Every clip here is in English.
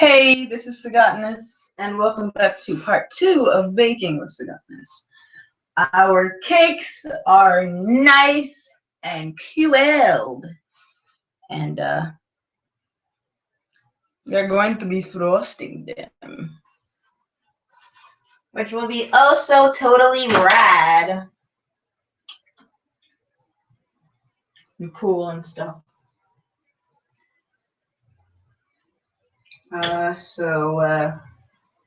Hey, this is Sagattinis, and welcome back to part 2 of Baking with Sagattinis. Our cakes are nice and quilled, and we're going to be frosting them. Which will be oh so totally rad. And cool and stuff.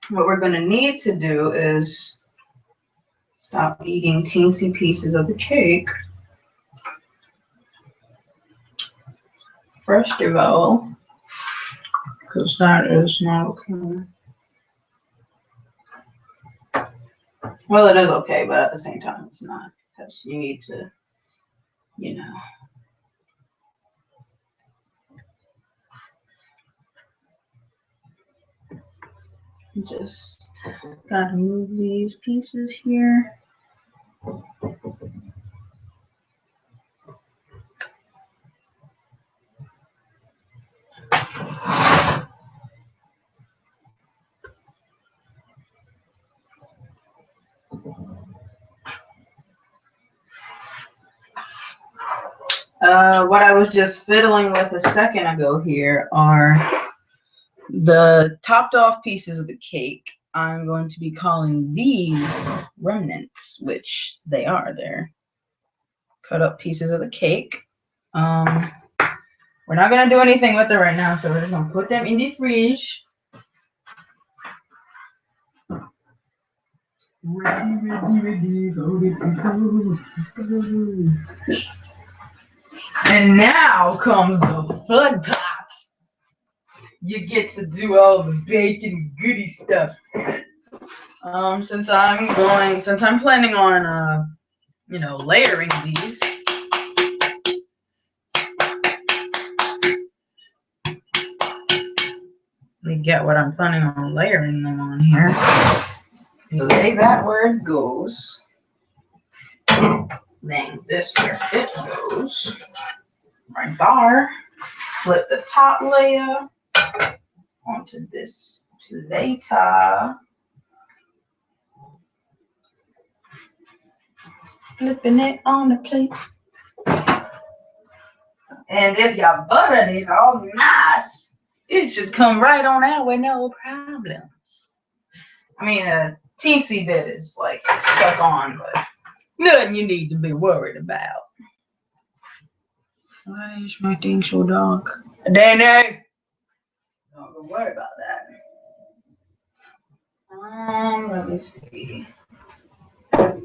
What we're going to need to do is stop eating teensy pieces of the cake. First of all, because that is not okay. Well, it is okay, but at the same time, it's not. Because you need to, just gotta move these pieces here. What I was just fiddling with a second ago here are the topped off pieces of the cake. I'm going to be calling these remnants, which they are. They're cut up pieces of the cake. We're not going to do anything with it right now, so we're just going to put them in the fridge. Ready, and now comes the fun parts. You get to do all the bacon goody stuff. Since I'm planning on layering these. Let me get what I'm planning on layering them on here. Lay that where it goes. Then this where it goes. Right there. Flip the top layer onto this later. Flipping it on the plate. And if you butter it all nice, it should come right on out with no problems. I mean, a teensy bit is like stuck on, but nothing you need to be worried about. Why is my thing so dark? Danny! Don't worry about that. Let me see. Let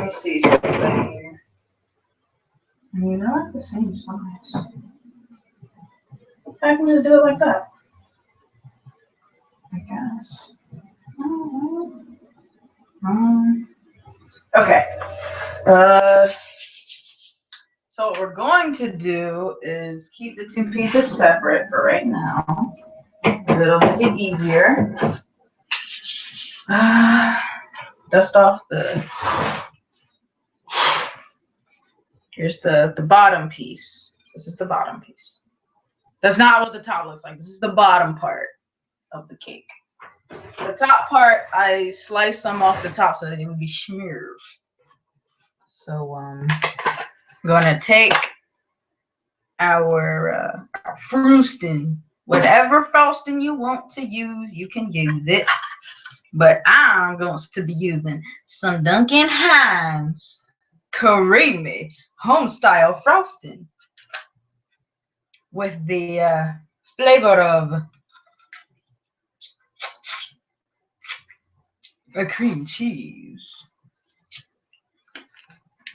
me see something here. I mean, they're like the same size. I can just do it like that. I guess. Okay. So what we're going to do is keep the two pieces separate for right now, because it'll make it easier. Dust off here's the bottom piece. This is the bottom piece. That's not what the top looks like. This is the bottom part of the cake. The top part, I sliced some off the top so that it would be smeared. So I'm gonna take our frosting. Whatever frosting you want to use, you can use it. But I'm going to be using some Duncan Hines creamy home-style frosting with the flavor of a cream cheese.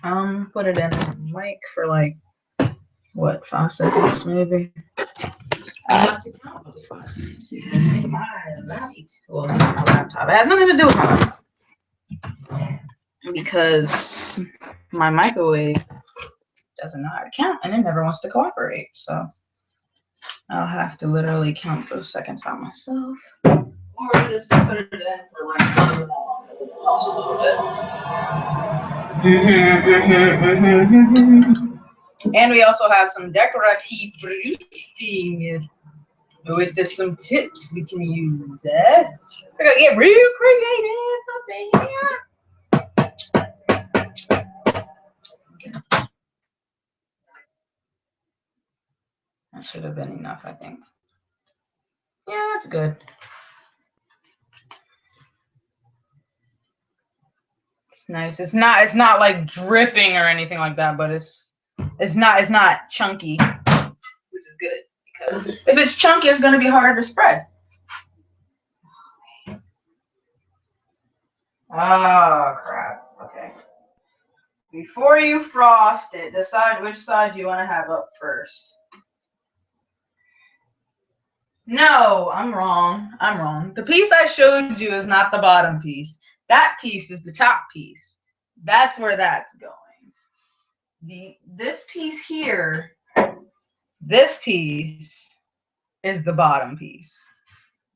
Put it in the mic for like, what, 5 seconds maybe? I have to count those 5 seconds because my light, well, my laptop, it has nothing to do with my laptop. Because my microwave doesn't know how to count and it never wants to cooperate. So I'll have to literally count those seconds by myself. Or just put it in for like however long it helps a little bit. And we also have some decorative frosting with some tips we can use. So I gotta get real creative up in here. That should have been enough, I think. Yeah, that's good. It's nice. It's not like dripping or anything like that, but it's not chunky, which is good because if it's chunky, it's gonna be harder to spread. Oh crap. Okay. Before you frost it, decide which side you want to have up first. No, I'm wrong. I'm wrong. The piece I showed you is not the bottom piece. That piece is the top piece. That's where that's going. This piece here, this piece is the bottom piece.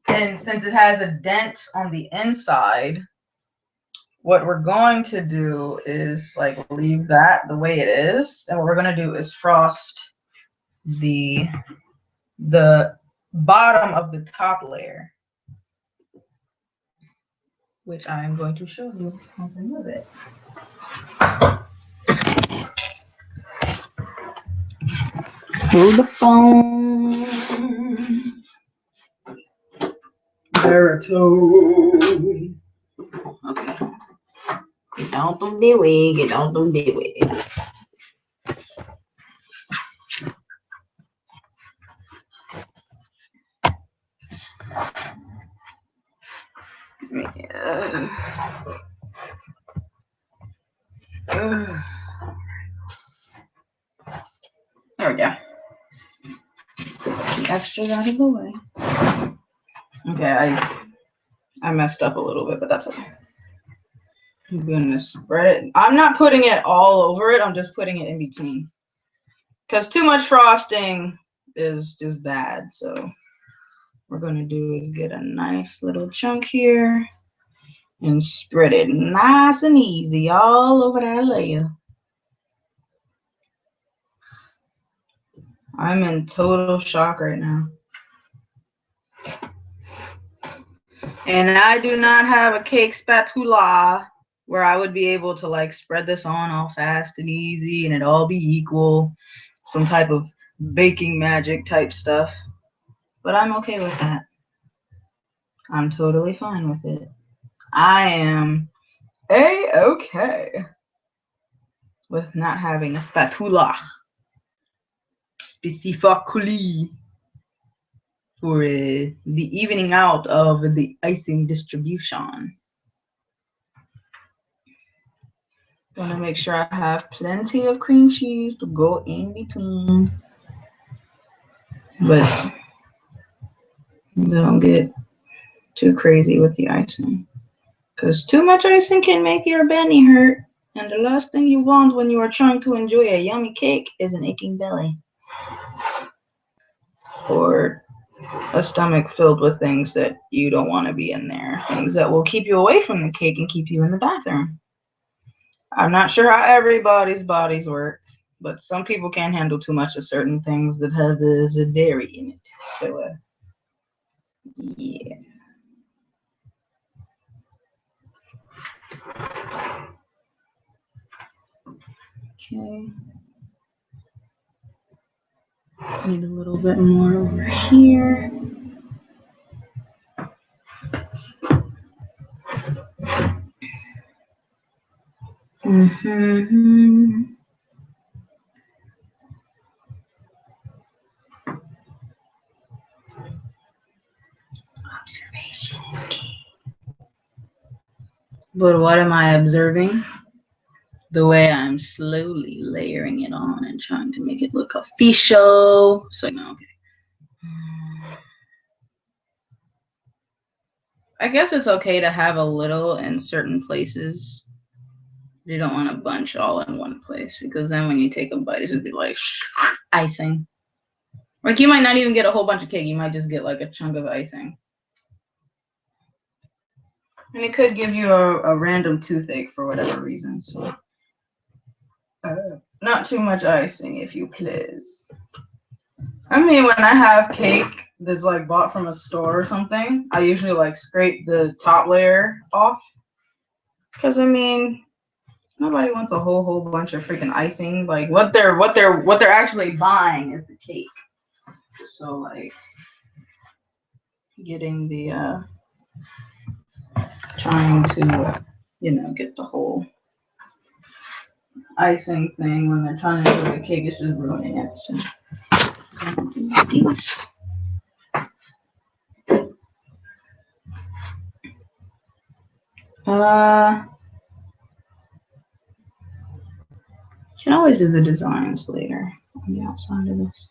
And since it has a dent on the inside, what we're going to do is like leave that the way it is. And what we're going to do is frost the bottom of the top layer, which I'm going to show you as I move it. Hold the phone. Baritone. Okay. Get out of the way. Get out of the way. There we go. The extras out of the way. Okay, I messed up a little bit, but that's okay. I'm gonna spread it. I'm not putting it all over it. I'm just putting it in between. Because too much frosting is just bad. So what we're gonna do is get a nice little chunk here and spread it nice and easy all over that layer. I'm in total shock right now. And I do not have a cake spatula where I would be able to like spread this on all fast and easy and it all be equal. Some type of baking magic type stuff. But I'm okay with that. I'm totally fine with it. I am A-okay with not having a spatula specifically for the evening out of the icing distribution. Gonna make sure I have plenty of cream cheese to go in between, but don't get too crazy with the icing, because too much icing can make your belly hurt, and the last thing you want when you are trying to enjoy a yummy cake is an aching belly or a stomach filled with things that you don't want to be in there, things that will keep you away from the cake and keep you in the bathroom. I'm not sure how everybody's bodies work, but some people can't handle too much of certain things that have the dairy in it. So, yeah. Okay. Need a little bit more over here. Observation is key. But what am I observing? The way I'm slowly layering it on and trying to make it look official. So, no, okay. I guess it's okay to have a little in certain places. You don't want a bunch all in one place, because then when you take a bite, it's gonna be like icing. Like you might not even get a whole bunch of cake. You might just get like a chunk of icing. And it could give you a random toothache for whatever reason. So not too much icing, if you please. I mean, when I have cake that's like bought from a store or something, I usually like scrape the top layer off. Cause I mean, nobody wants a whole bunch of freaking icing. Like what they're actually buying is the cake. So like getting the trying to get the whole icing thing when they're trying to do the cake is just ruining it. So can always do the designs later on the outside of this.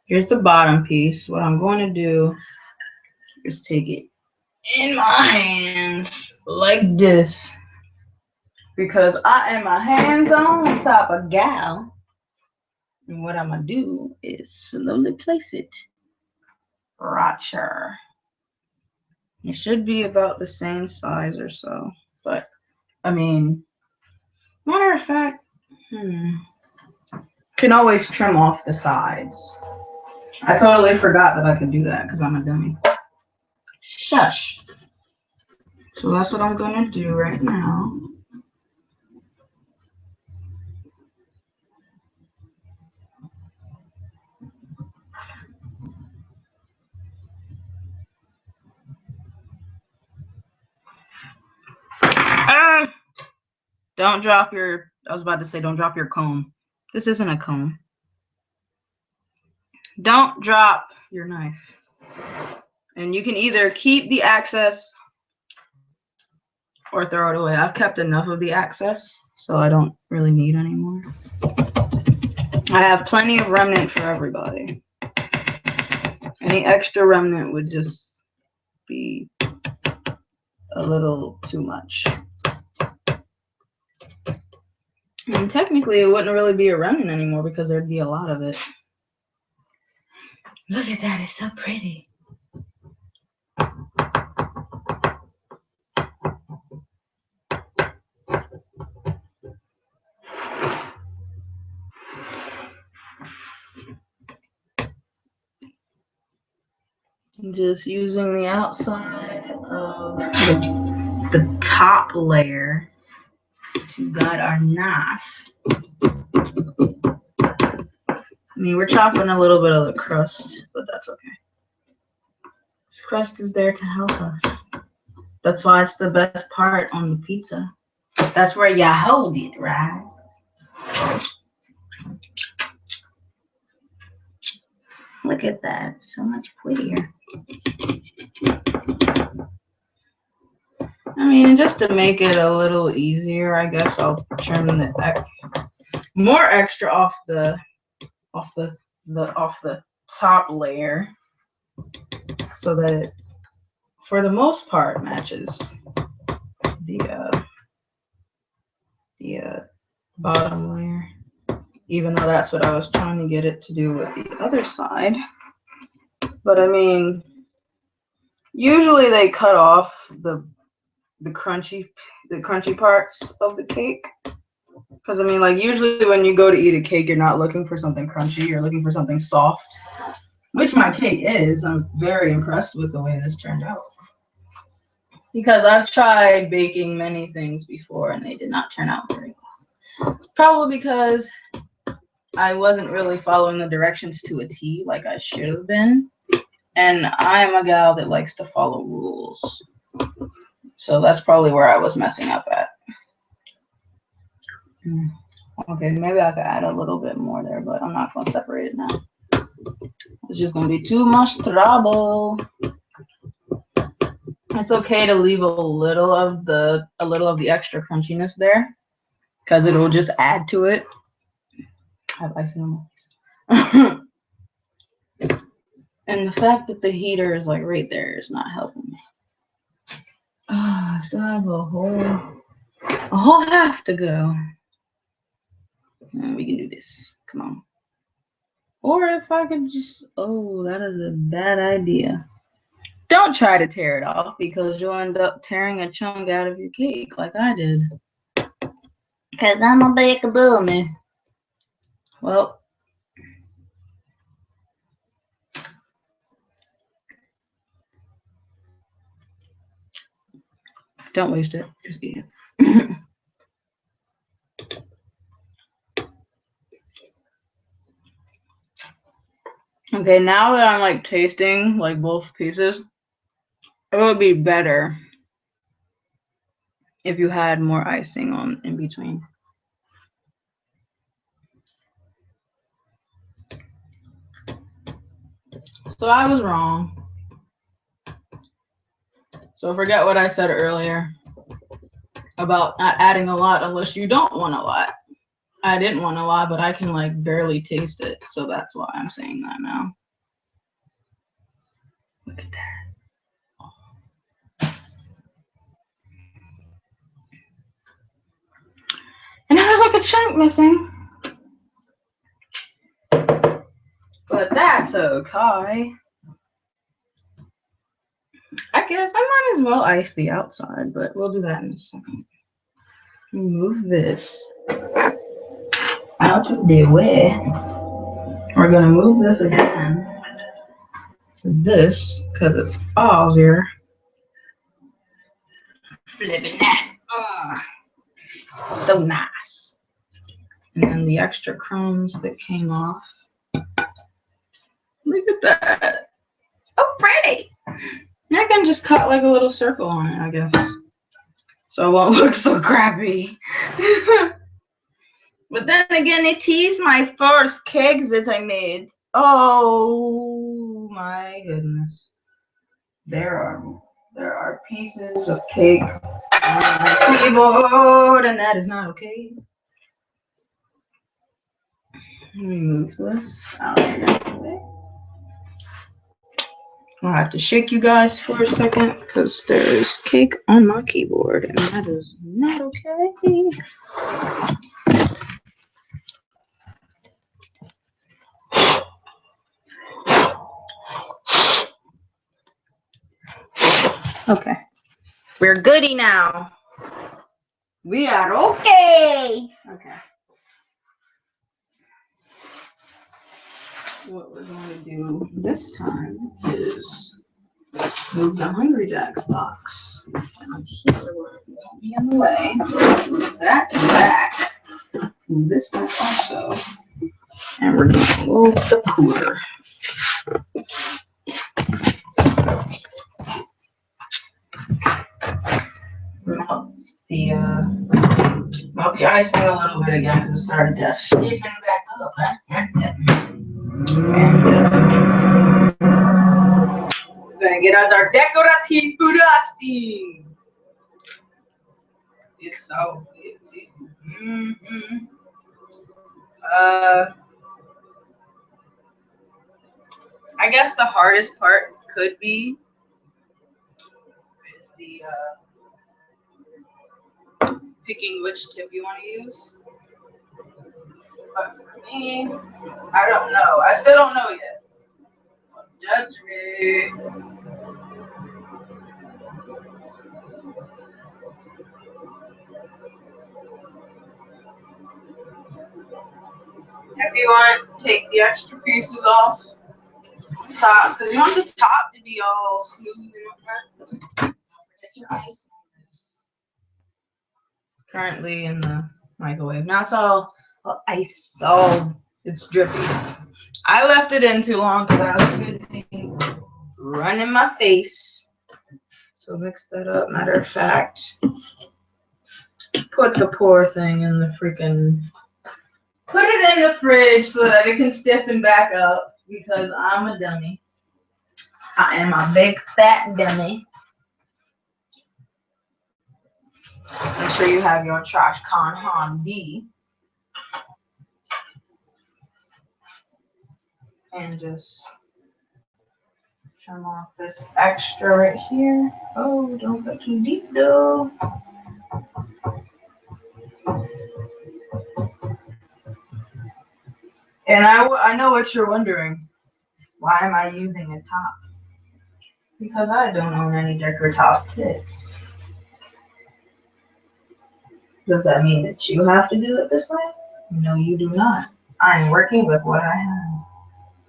Here's the bottom piece. What I'm going to do is take it in my hands like this because I am a hands-on type of gal. And what I'm going to do is slowly place it right here. It should be about the same size or so. But, I mean, matter of fact, can always trim off the sides. I totally forgot that I could do that because I'm a dummy. Shush. So that's what I'm going to do right now. Don't drop your, I was about to say don't drop your comb. This isn't a comb. Don't drop your knife. And you can either keep the excess or throw it away. I've kept enough of the excess, so I don't really need any more. I have plenty of remnant for everybody. Any extra remnant would just be a little too much. And technically, it wouldn't really be a remnant anymore because there'd be a lot of it. Look at that, it's so pretty. Just using the outside of the top layer to guide our knife. I mean, we're chopping a little bit of the crust, but that's okay. This crust is there to help us. That's why it's the best part on the pizza. That's where you hold it, right? Look at that, so much prettier. I mean, just to make it a little easier, I guess I'll trim the more extra off the top layer, so that it, for the most part, matches the bottom layer. Even though that's what I was trying to get it to do with the other side. But I mean, usually they cut off the crunchy parts of the cake. Because I mean, like, usually when you go to eat a cake, you're not looking for something crunchy, you're looking for something soft. Which my cake is. I'm very impressed with the way this turned out. Because I've tried baking many things before and they did not turn out very well. Probably because I wasn't really following the directions to a T like I should have been. And I am a gal that likes to follow rules. So that's probably where I was messing up at. Okay, maybe I could add a little bit more there, but I'm not going to separate it now. It's just going to be too much trouble. It's okay to leave a little of the extra crunchiness there, because it'll just add to it. I have icing on my face. And the fact that the heater is like right there is not helping me. I still have a whole half to go. And we can do this. Come on. Or if I could just, oh, that is a bad idea. Don't don't try to tear it off because you'll end up tearing a chunk out of your cake like I did. Because I'm a big boomer. Well, don't waste it. Just eat it. Okay, now that I'm like tasting like both pieces, it would be better if you had more icing on in between. So I was wrong. So forget what I said earlier about not adding a lot unless you don't want a lot. I didn't want a lot, but I can like barely taste it. So that's why I'm saying that now. Look at that. And there's like a chunk missing. But that's okay. I guess I might as well ice the outside, but we'll do that in a second. Move this out of the way. We're gonna move this again to this because it's easier. Flipping that. So nice. And then the extra crumbs that came off. Look at that. Oh, pretty. I can just cut like a little circle on it, I guess. So it won't look so crappy. But then again, it is my first cakes that I made. Oh my goodness. There are pieces of cake on my keyboard, and that is not okay. Let me move this out of the way. I'll have to shake you guys for a second because there is cake on my keyboard, and that is not okay. Okay. We're goody now. We are okay. Okay. What we're going to do this time is move the Hungry Jack's box down here where it won't be in the way. Move that back. Move this back also. And we're going to move the cooler. Melt the icing a little bit again because it started to stiffen back up. We're gonna get out our decorative frosting. It's so good too. I guess the hardest part could be is the picking which tip you want to use. But for me, I don't know. I still don't know yet. Judge me. If you want, take the extra pieces off the top. Because you want the top to be all smooth and whatnot. Don't forget your ice. Currently in the microwave. Now it's all ice. It's drippy. I left it in too long because I was busy running my face. So mix that up. Matter of fact, put the poor thing in the freaking... Put it in the fridge so that it can stiffen back up because I'm a dummy. I am a big fat dummy. Make sure you have your trash can handy. And just trim off this extra right here. Oh, don't go too deep though. And I know what you're wondering. Why am I using a top? Because I don't own any decorative kits. Does that mean that you have to do it this way? No, you do not. I'm working with what I have.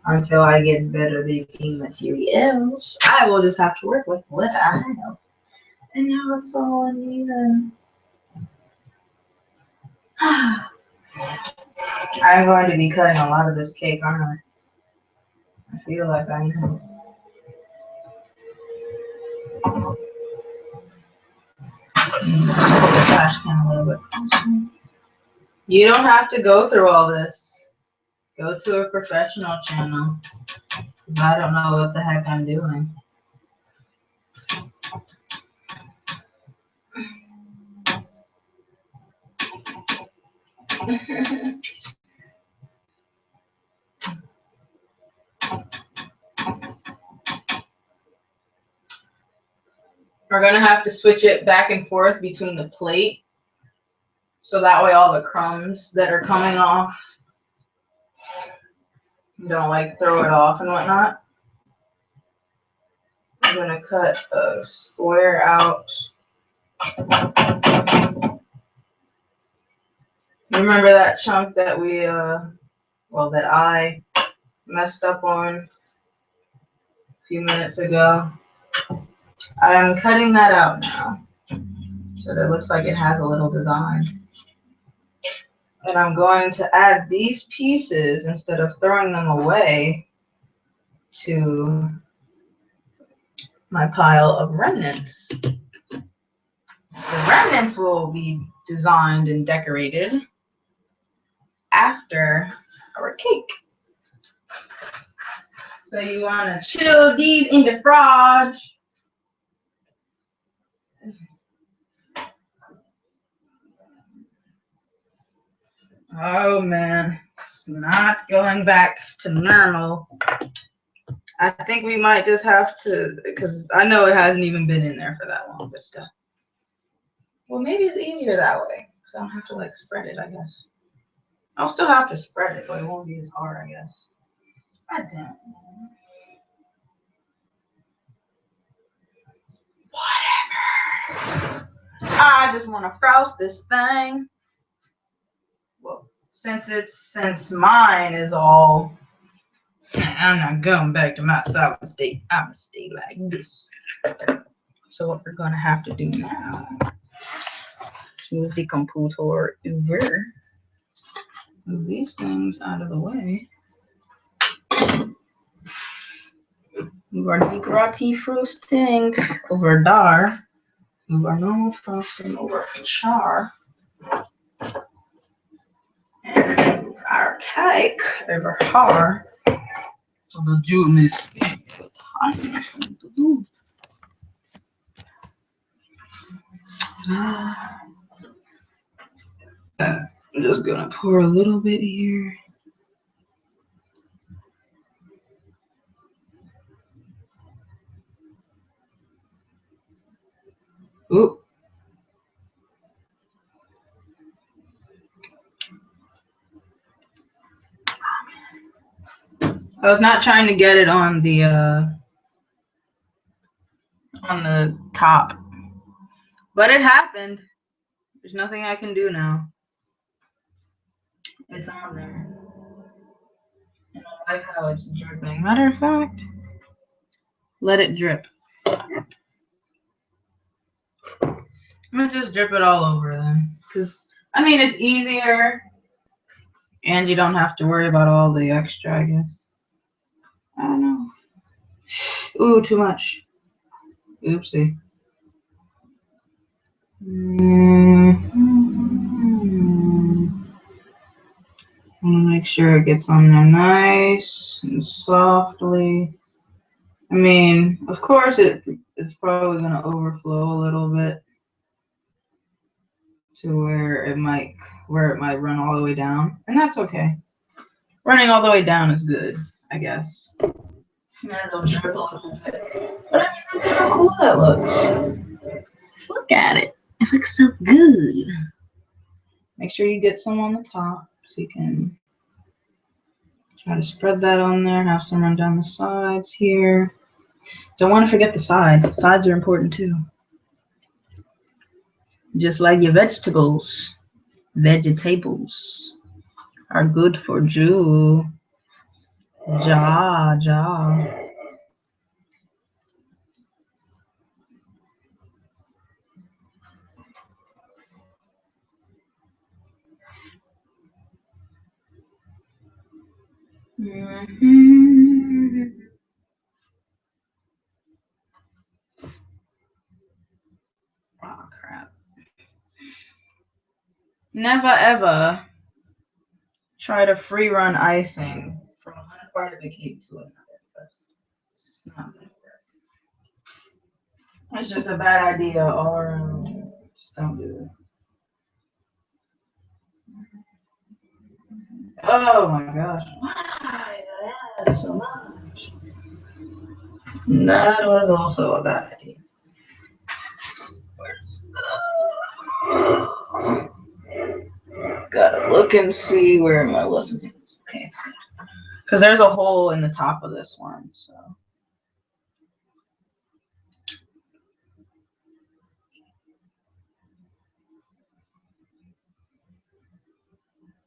Until I get better baking materials, I will just have to work with what I have. And now it's all uneven. I'm going to be cutting a lot of this cake, aren't I? I feel like I am. Pull the trash can a little bit closer. You don't have to go through all this. Go to a professional channel. I don't know what the heck I'm doing. We're going to have to switch it back and forth between the plate. So that way all the crumbs that are coming off, you don't like throw it off and whatnot. I'm going to cut a square out. Remember that chunk that we, that I messed up on a few minutes ago? I'm cutting that out now so that it looks like it has a little design. And I'm going to add these pieces instead of throwing them away to my pile of remnants. The remnants will be designed and decorated after our cake. So you want to chill these in the fridge. Oh man, it's not going back to normal. I think we might just have to, because I know it hasn't even been in there for that long, but still. Well, maybe it's easier that way, because I don't have to like spread it, I guess. I'll still have to spread it, but it won't be as hard, I guess. I don't know. Whatever. I just want to frost this thing. Well, since mine is all, I'm not going back to my solid state. I'm gonna stay like this. So what we're gonna have to do now is move the computer over. Move these things out of the way. Move our decorative frosting over there. Move our normal frosting over char. And move our cake over here. So the June is I'm just gonna pour a little bit here. Ooh. I was not trying to get it on the top, but it happened. There's nothing I can do now. It's on there. And I like how it's dripping. Matter of fact, let it drip. I'm gonna just drip it all over then, because I mean it's easier, and you don't have to worry about all the extra, I guess. I don't know. Ooh, too much. Oopsie. I want to make sure it gets on there nice and softly. I mean, of course it's probably going to overflow a little bit to where it might run all the way down, and that's okay. Running all the way down is good, I guess. And it'll drip a little bit. But I mean, look at how cool that looks. Look at it. It looks so good. Make sure you get some on the top so you can try to spread that on there. Have some run down the sides here. Don't want to forget the sides. Sides are important too. Just like your vegetables. Vegetables are good for you. Ja. Oh crap. Never ever try to free run icing from one part of the cake to another. It's not gonna work. It's just a bad idea all around. Just don't do it. Oh my gosh. Why did I add so much? That was also a bad idea. Gotta look and see where my lesson is. Okay. Because there's a hole in the top of this one, so.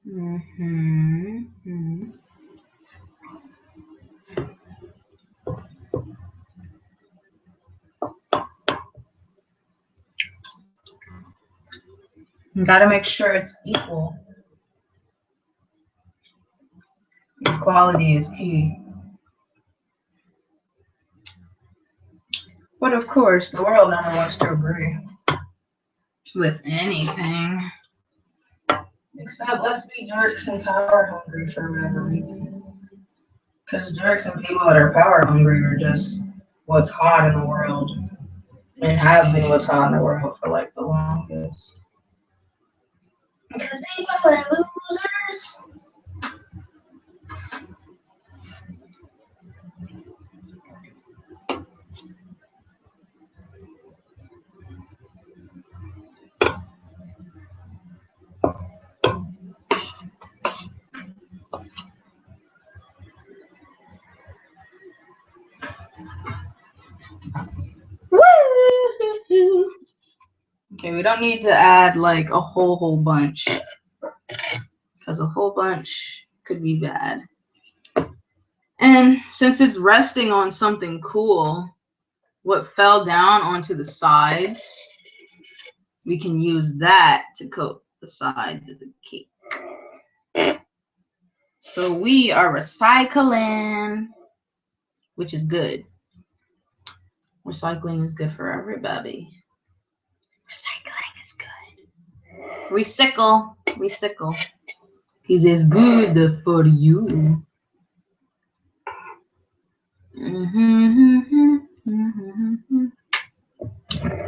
You gotta make sure it's equal. Equality is key. But of course, the world never wants to agree with anything. Except let's be jerks and power hungry for whatever reason. Because jerks and people that are power hungry are just what's hot in the world. And have been what's hot in the world for like the longest. Because people are losers. Woo! Okay, we don't need to add like a whole bunch. Because a whole bunch could be bad. And since it's resting on something cool, what fell down onto the sides, we can use that to coat the sides of the cake. So we are recycling, which is good. Recycling is good for everybody. Recycling is good. Recycle. Because it's good for you.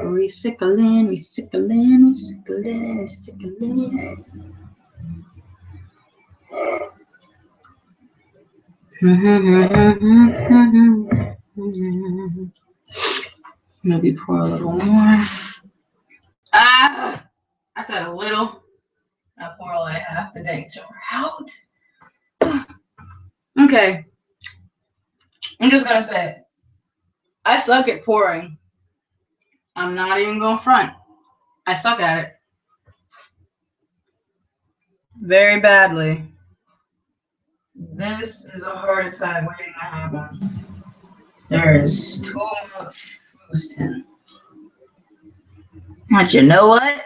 Recycling. Maybe pour a little more. Ah! I said a little. I pour like half the dang jar out. Okay. I'm just gonna say it. I suck at pouring. I'm not even going front. I suck at it. Very badly. This is a heart attack waiting to happen. There is too much roasting. But you know what?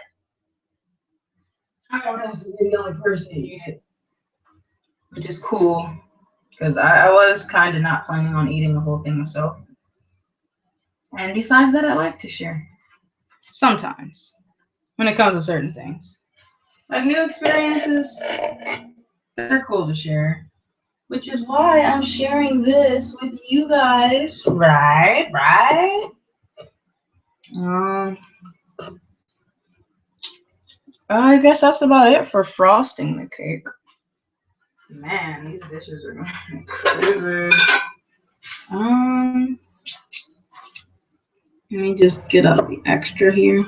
I don't have to be the only person to eat it. Which is cool. Because I was kind of not planning on eating the whole thing myself. And besides that, I like to share. Sometimes. When it comes to certain things. Like new experiences, they're cool to share. Which is why I'm sharing this with you guys. Right? I guess that's about it for frosting the cake. Man, these dishes are going crazy. Let me just get out the extra here.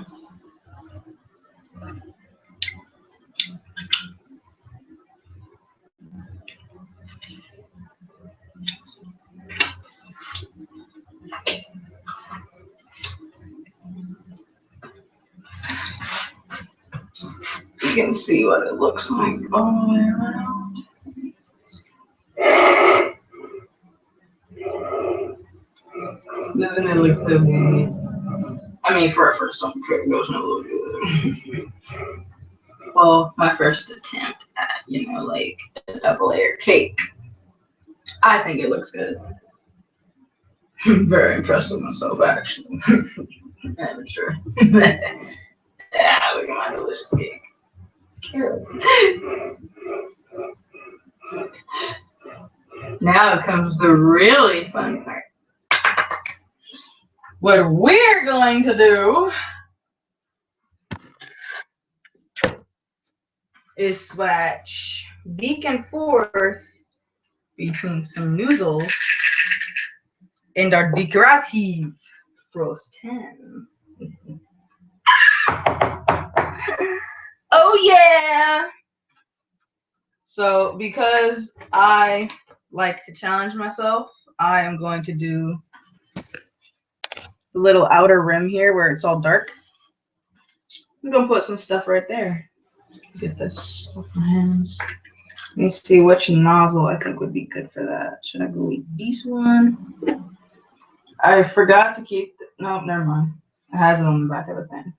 you can see what it looks like all the way around. Doesn't it look so good? I mean, for a first time cake, doesn't it look good? Well, my first attempt at, like a double layer cake. I think it looks good. I'm very impressed with myself, actually. Amateur. Yeah, look at my delicious cake. Now comes the really fun part. What we're going to do is switch back and forth between some noozles and our decorative frosting. Oh yeah! So because I like to challenge myself, I am going to do the little outer rim here where it's all dark. I'm gonna put some stuff right there. Get this off my hands. Let me see which nozzle I think would be good for that. Should I go with this one? I forgot to keep. No, never mind. It has it on the back of the thing.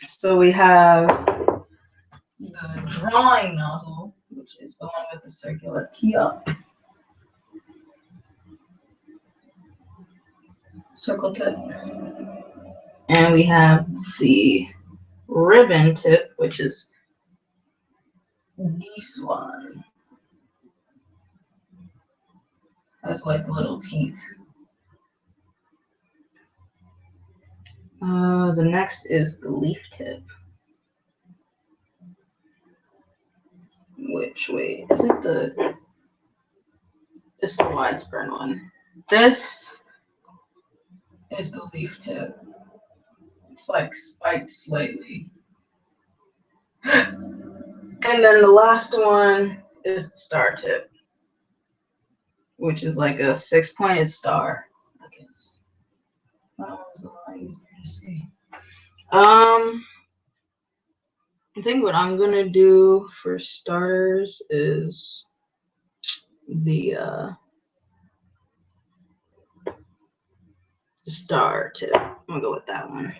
So we have the drawing nozzle, which is the one with the circular tip. Circle tip. And we have the ribbon tip, which is this one. Has like little teeth. The next is the leaf tip. Which way is it? It's the widespread one. This is the leaf tip. It's like spiked slightly. And then the last one is the star tip, which is like a 6-pointed star, I guess. That one's a lot easier to see. I think what I'm gonna do for starters is the star tip. I'm gonna go with that one.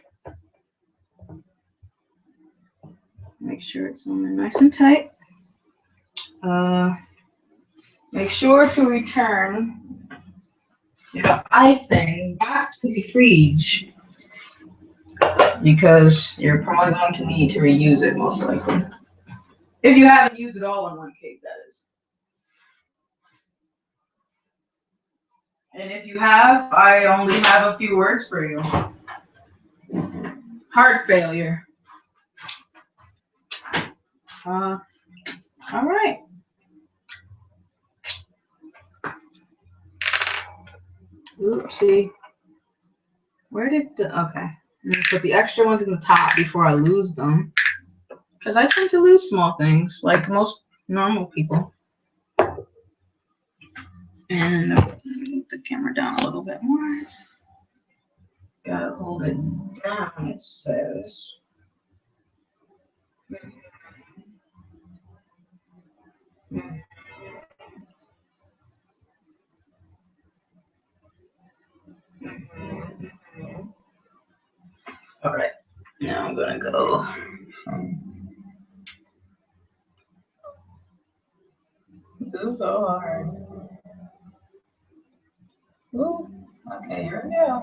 Make sure it's on there nice and tight. Make sure to return your ice thing back to the fridge because you're probably going to need to reuse it most likely. If you haven't used it all in one cake, that is. And if you have, I only have a few words for you. Heart failure. All right. Oopsie. Where did the, okay. I'm gonna put the extra ones in the top before I lose them. Because I tend to lose small things, like most normal people. And move the camera down a little bit more. Gotta hold it down, it says. All right, now I'm gonna go from. This is so hard. Ooh, okay, here we go.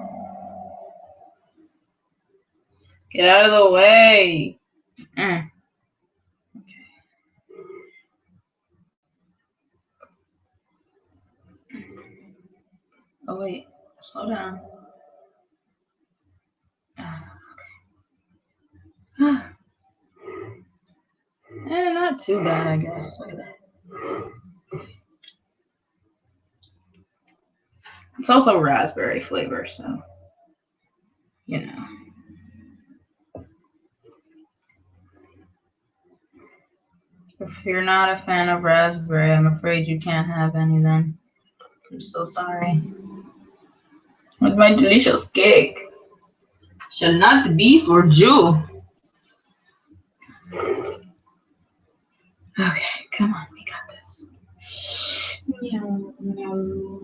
Get out of the way. Okay. Oh wait, slow down. Okay. Not too bad, I guess. Look at that. It's also raspberry flavor, so you know. If you're not a fan of raspberry, I'm afraid you can't have any then. I'm so sorry. With my delicious cake. Shall not be for Jew. Okay, come on, we got this. Meow, meow.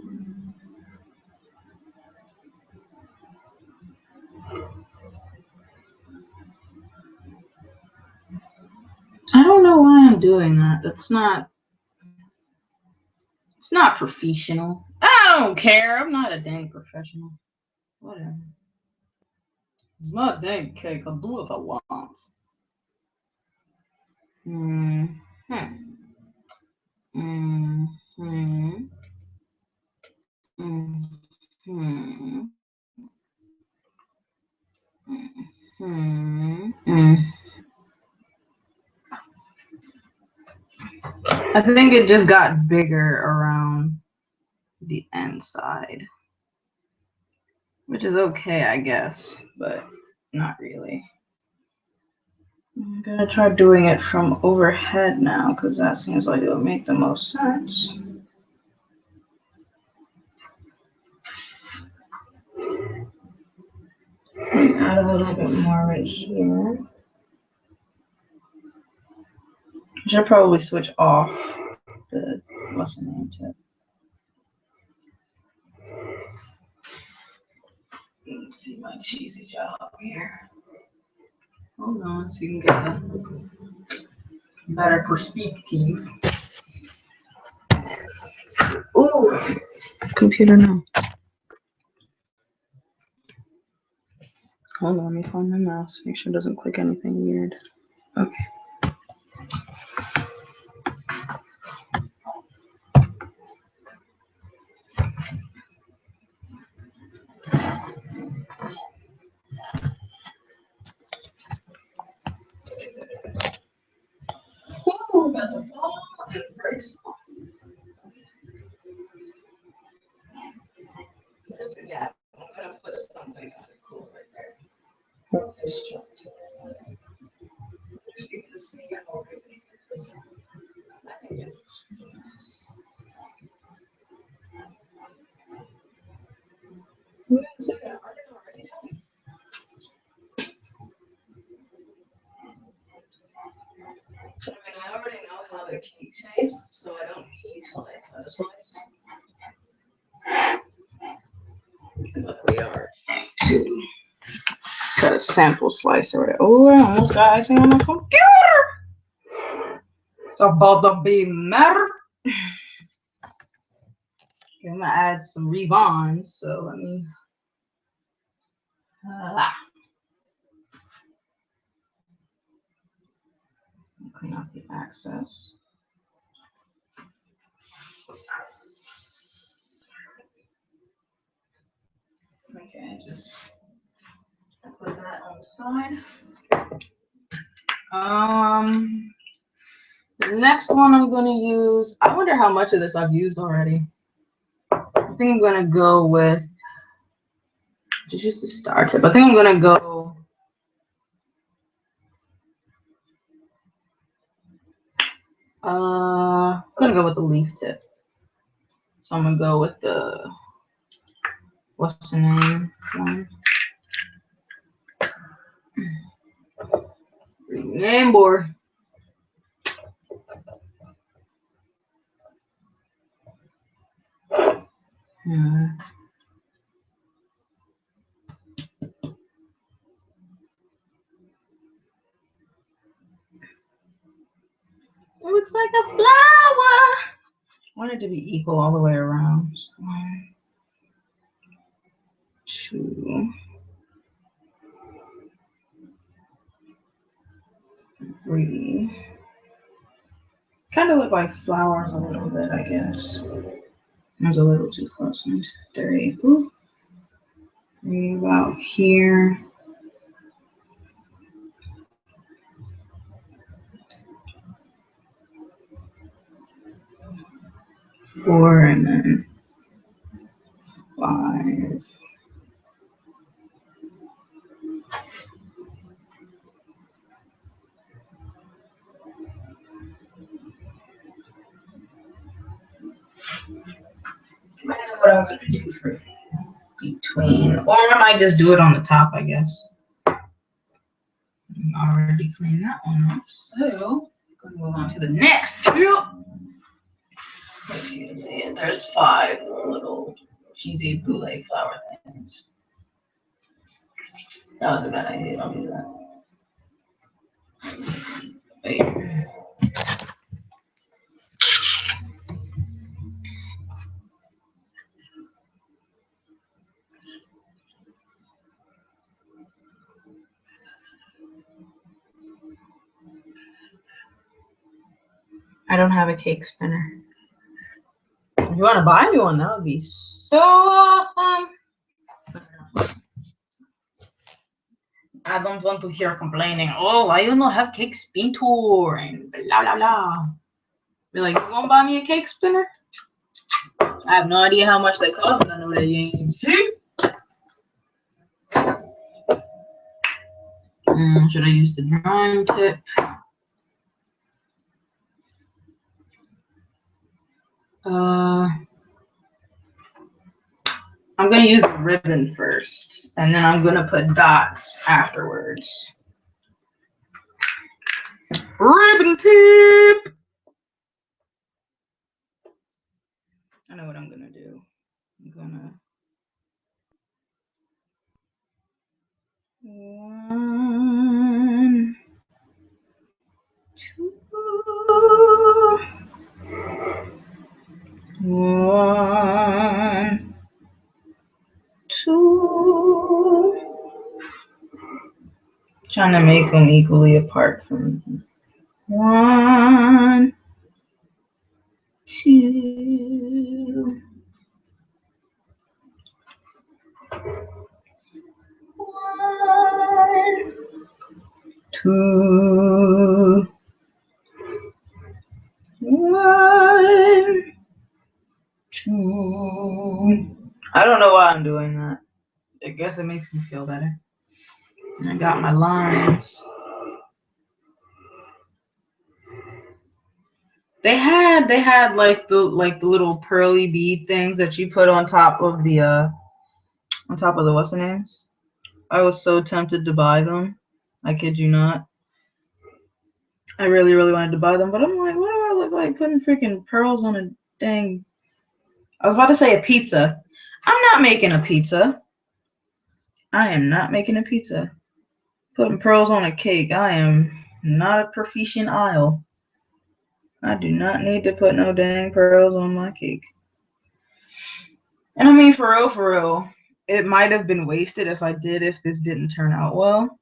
I don't know why I'm doing that. It's not professional. I don't care. I'm not a dang professional. Whatever. It's my dang cake. I'll do what I want. Hmm. Hmm. Hmm. Hmm. Hmm. I think it just got bigger around the inside, which is okay, I guess, but not really. I'm gonna try doing it from overhead now because that seems like it'll make the most sense. Add a little bit more right here. I should probably switch off the what's the name tip. Let's see my cheesy job here. Hold on so you can get a better perspective. Ooh, computer no. Hold on, let me find my mouse. Make sure it doesn't click anything weird. Okay. Ooh, about to fall and break some. There's the gap. I'm gonna put something kind of cool right there. Put this jump to it. Just you can see how big this is. I think it looks pretty nice. Wait a second, are they already done? I mean, I already know how the cake tastes, so I don't need to like cut a slice. But we are to cut a sample slice or whatever. Oh, I almost got icing on my computer. It's about to be matter. Okay, I'm gonna add some rebonds, so let me clean up the excess. Okay, just put that on the side. The next one I'm gonna use. I wonder how much of this I've used already. I think I'm gonna go with just the star tip. I think I'm gonna go. I'm gonna go with the leaf tip. So I'm gonna go with the what's the name one? Name board. It looks like a flower. I want it to be equal all the way around. So 1, 2, 3. Kind of look like flowers a little bit, I guess. It was a little too close. 1, 2, 3. Ooh. 3 about here. Four and then 5. I don't know what I'm gonna do for between, or I might just do it on the top, I guess. I already cleaned that one up, so Move on to the next two. Let's see, you can see it. There's 5 little cheesy bootleg flower things. That was a bad idea. Don't do that. Wait. I don't have a cake spinner. If you want to buy me one, that would be so awesome. I don't want to hear complaining. Oh, I don't have cake spin tour and blah blah blah. Be like, you gonna buy me a cake spinner? I have no idea how much they cost, but I know they ain't cheap. Should I use the drawing tip? I'm gonna use the ribbon first, and then I'm gonna put dots afterwards. Ribbon tip! I know what I'm gonna do. I'm gonna 1, 2, 1, 2. Trying to make them equally apart from 1, 2. 1, 2. 1, 2. I don't know why I'm doing that. I guess it makes me feel better. And I got my lines. They had like the little pearly bead things that you put on top of the what's the names? I was so tempted to buy them. I kid you not. I really wanted to buy them, but I'm like, what do I look like putting freaking pearls on a dang? I was about to say a pizza. I'm not making a pizza. I am not making a pizza. Putting pearls on a cake. I am not a professional. I do not need to put no dang pearls on my cake. And I mean, for real, it might have been wasted if this didn't turn out well.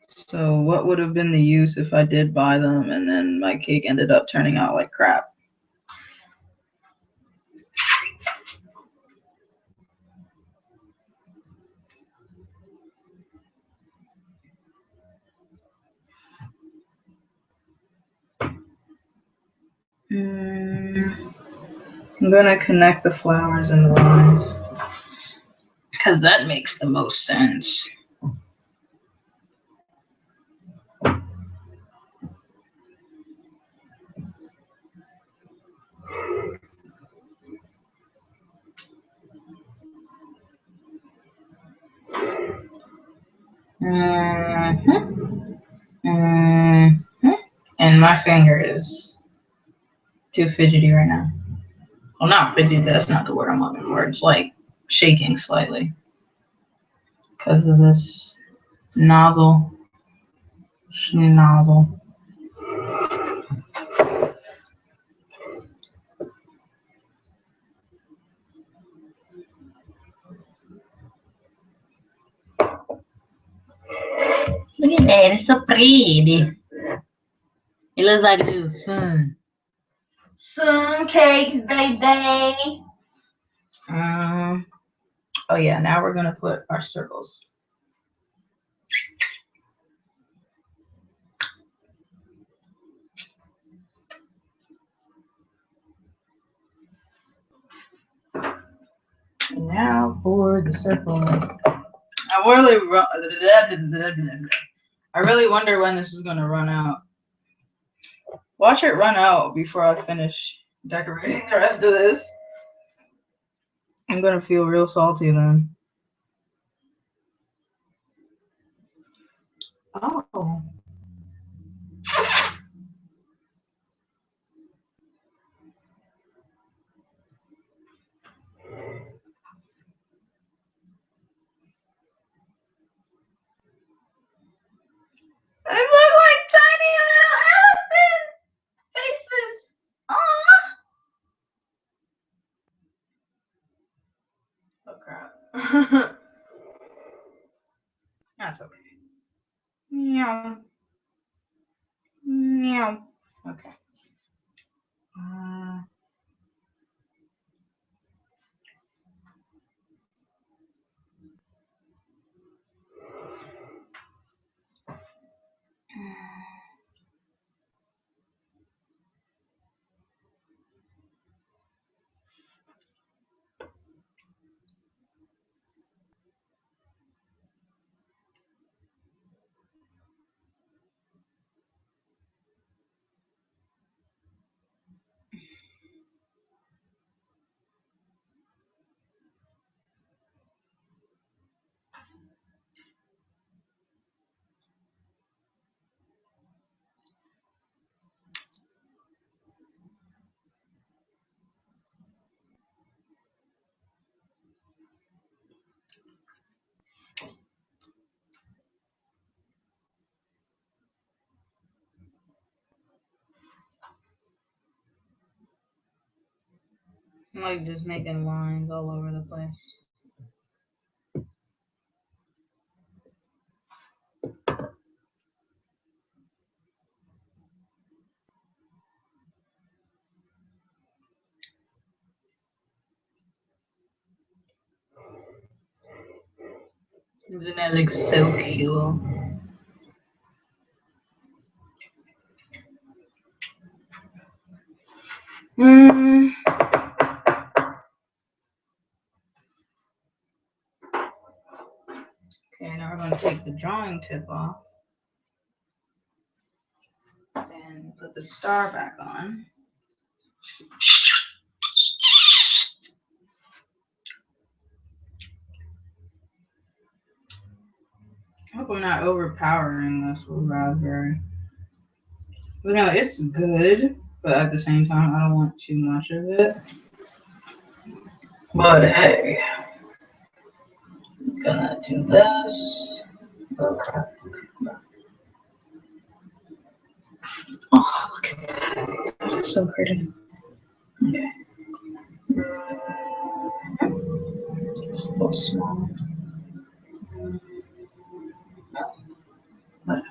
So what would have been the use if I did buy them and then my cake ended up turning out like crap? I'm gonna connect the flowers and the lines because that makes the most sense. And my finger is too fidgety right now. Well, not fidgety, that's not the word I'm looking for. It's like shaking slightly because of this nozzle. Schnozzle. Look at that, it's so pretty. It looks like a little sun. Sun cakes, baby. Oh yeah, now we're gonna put our circles. And now for the circle. I really wonder when this is gonna run out. Watch it run out before I finish decorating the rest of this. I'm gonna feel real salty then. Oh. That's okay. Meow. Meow. Okay. I'm like just making lines all over the place. Isn't that like so cool? Okay, now we're going to take the drawing tip off and put the star back on. I hope I'm not overpowering this with raspberry. You know, it's good, but at the same time, I don't want too much of it. But hey, I'm gonna do this. Oh crap. Oh, look at that. That's so pretty. Okay. It's a little small. Whatever.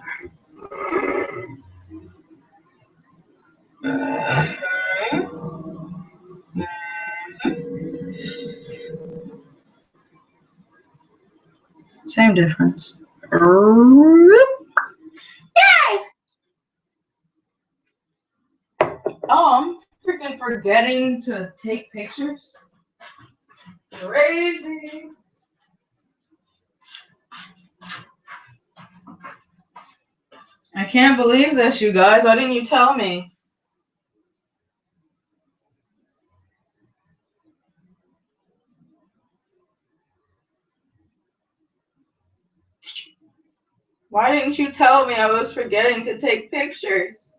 Same difference. Yay! Oh, I'm freaking forgetting to take pictures. Crazy. I can't believe this, you guys. Why didn't you tell me? Why didn't you tell me I was forgetting to take pictures?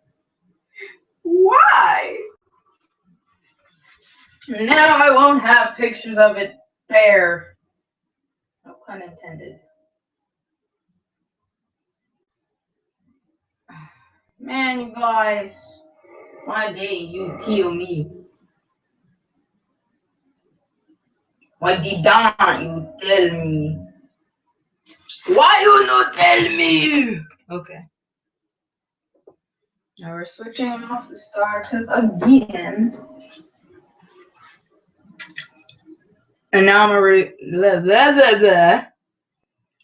Why? Now I won't have pictures of it there. No pun intended. Man, you guys. Why did you tell me? Why didn't you tell me? Why you not tell me? Okay. Now we're switching off the star tip again. And now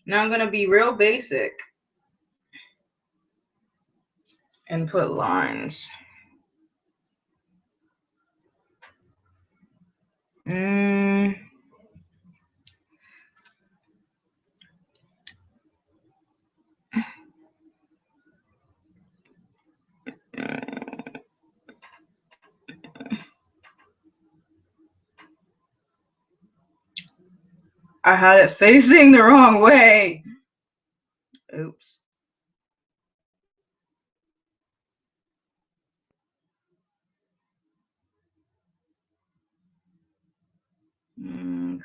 Now I'm gonna be real basic and put lines. I had it facing the wrong way. Oops.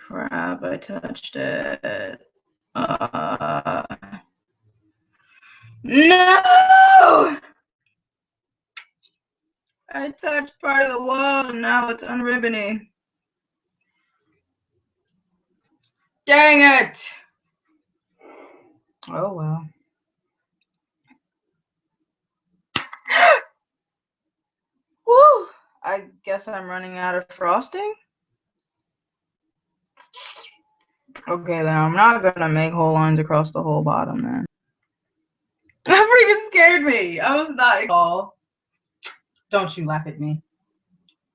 Crap, I touched it. No! I touched part of the wall and now it's unribboning. Dang it! Oh well. Woo! I guess I'm running out of frosting. Okay, then I'm not gonna make whole lines across the whole bottom then. That freaking scared me. I was not at all. Don't you laugh at me.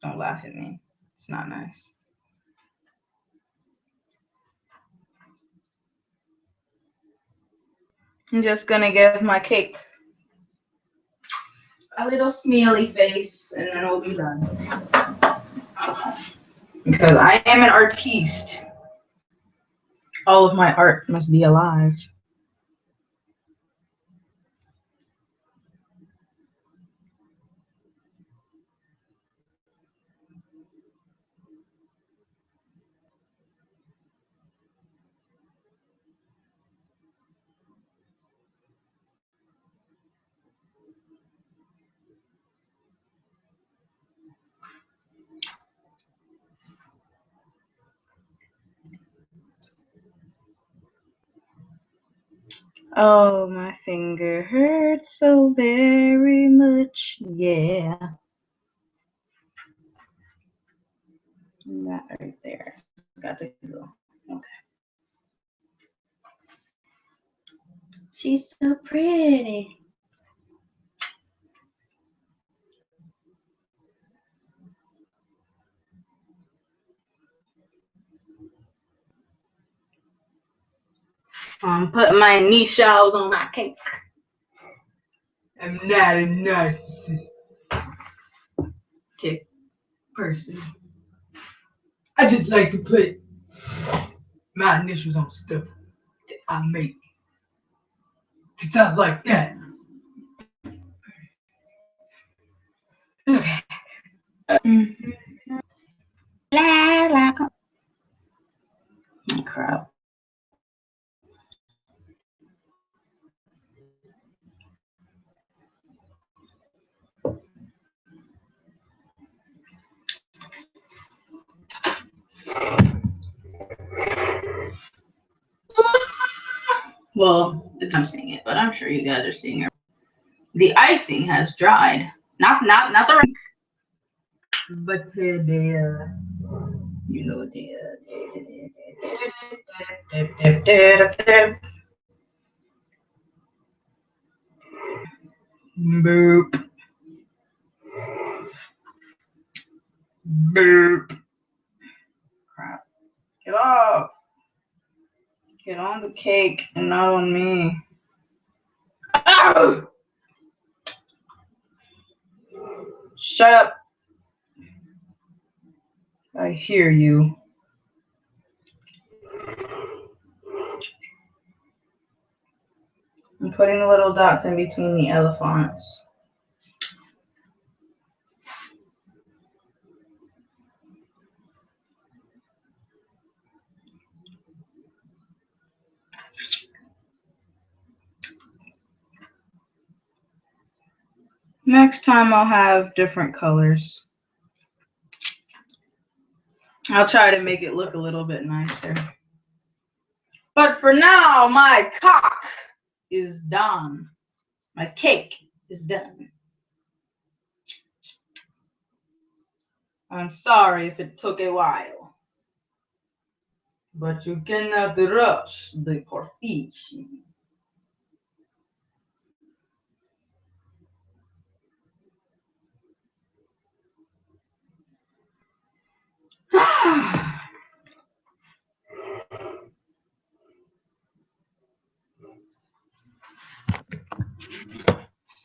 Don't laugh at me. It's not nice. I'm just gonna give my cake a little smeely face and then we'll be done. Because I am an artiste. All of my art must be alive. Oh, my finger hurts so very much. Yeah. That right there. Got to go. Okay. She's so pretty. I'm putting my initials on my cake. I'm not a narcissistic person. I just like to put my initials on stuff that I make. Cause I like that. Okay. Oh, crap. Well, I'm seeing it, but I'm sure you guys are seeing it. The icing has dried. Not the but the you know the boop boop. Crap. Get off. Get on the cake and not on me. Ow! Shut up. I hear you. I'm putting the little dots in between the elephants. Next time I'll have different colors. I'll try to make it look a little bit nicer. But for now, my cock is done. My cake is done. I'm sorry if it took a while. But you cannot rush the perfection.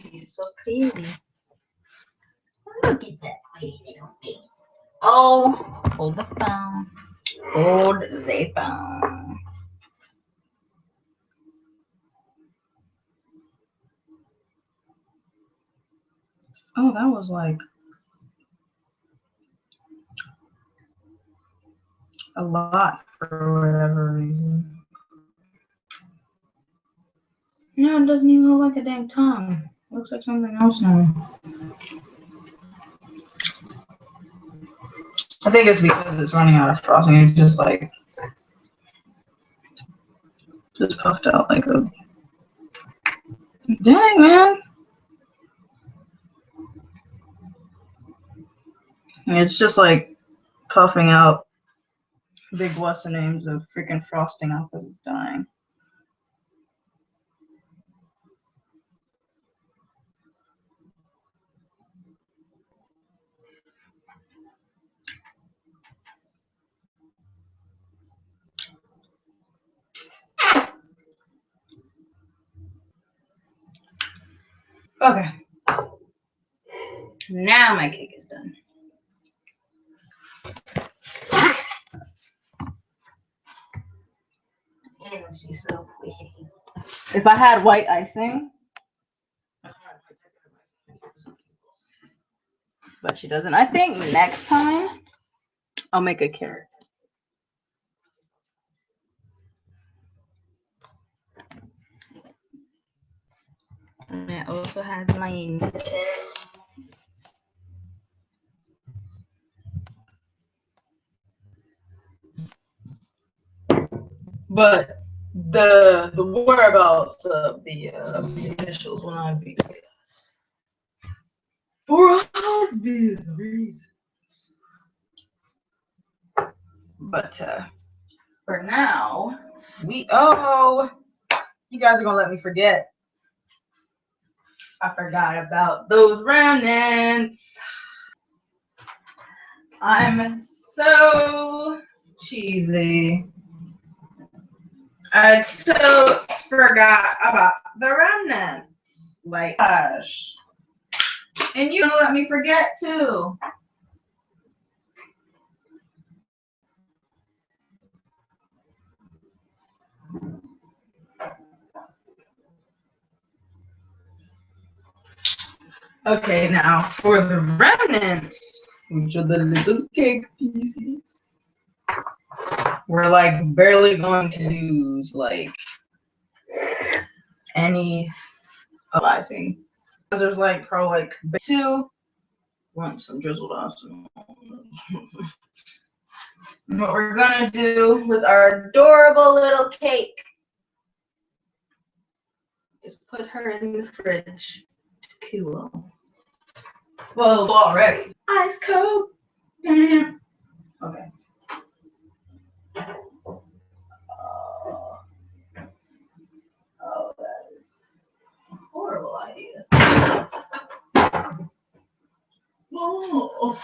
She's so pretty. Look at that pretty little face. Oh, hold the phone. Hold the phone. Oh, that was like a lot for whatever reason. No, it doesn't even look like a dang tongue. It looks like something else now. I think it's because it's running out of frosting. It just puffed out like a Dang, man. And it's just like puffing out big what's the names of freaking frosting out because it's dying. Okay. Now my cake is done. Isn't she so pretty? If I had white icing, but she doesn't. I think next time I'll make a carrot. And it also has mine. But the whereabouts of the officials will not be discussed for obvious reasons. But for now, you guys are gonna let me forget. I forgot about those remnants. I'm so cheesy. I so forgot about the remnants. Like, gosh. And you're gonna let me forget too. Okay, now for the remnants, which are the little cake pieces, we're like barely going to use like any icing. There's like probably like two. Want some drizzled icing. What we're gonna do with our adorable little cake is put her in the fridge to cool. Well, already. Ice cold. Okay. Oh, that is a horrible idea. Oh.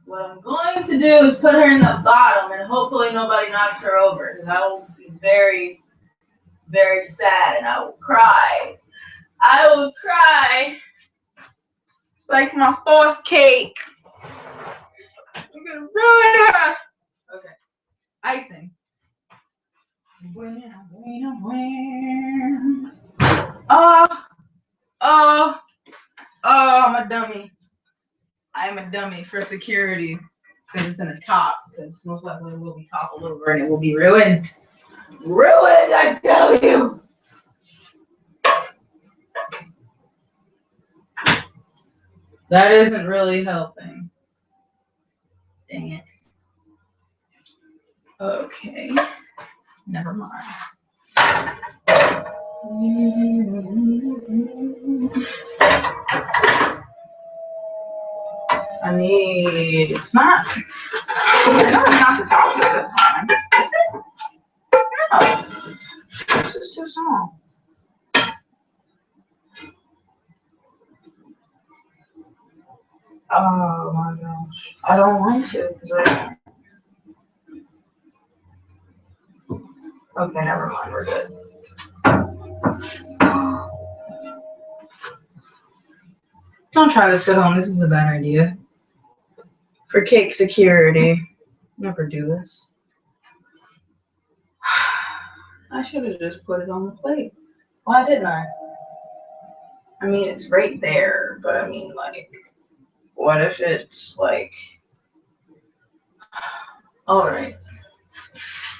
What I'm going to do is put her in the bottom and hopefully nobody knocks her over, because I will be very, very sad and I will cry. I will cry. It's like my fourth cake. I'm gonna ruin her. Okay. Icing. Oh, I'm a dummy. I'm a dummy for security since it's in the top, because most likely it will be toppled over and it will be ruined. Ruined, I tell you. That isn't really helping. Dang it. Okay. Never mind. It's not. I know it's not the top of this time. Is it? No. This is too small. Oh my gosh. I don't want to because I. Okay, never mind. We're good. Don't try this at home. This is a bad idea. For cake security. Never do this. I should have just put it on the plate. Why didn't I? I mean, it's right there, but I mean, like, what if it's like. Alright.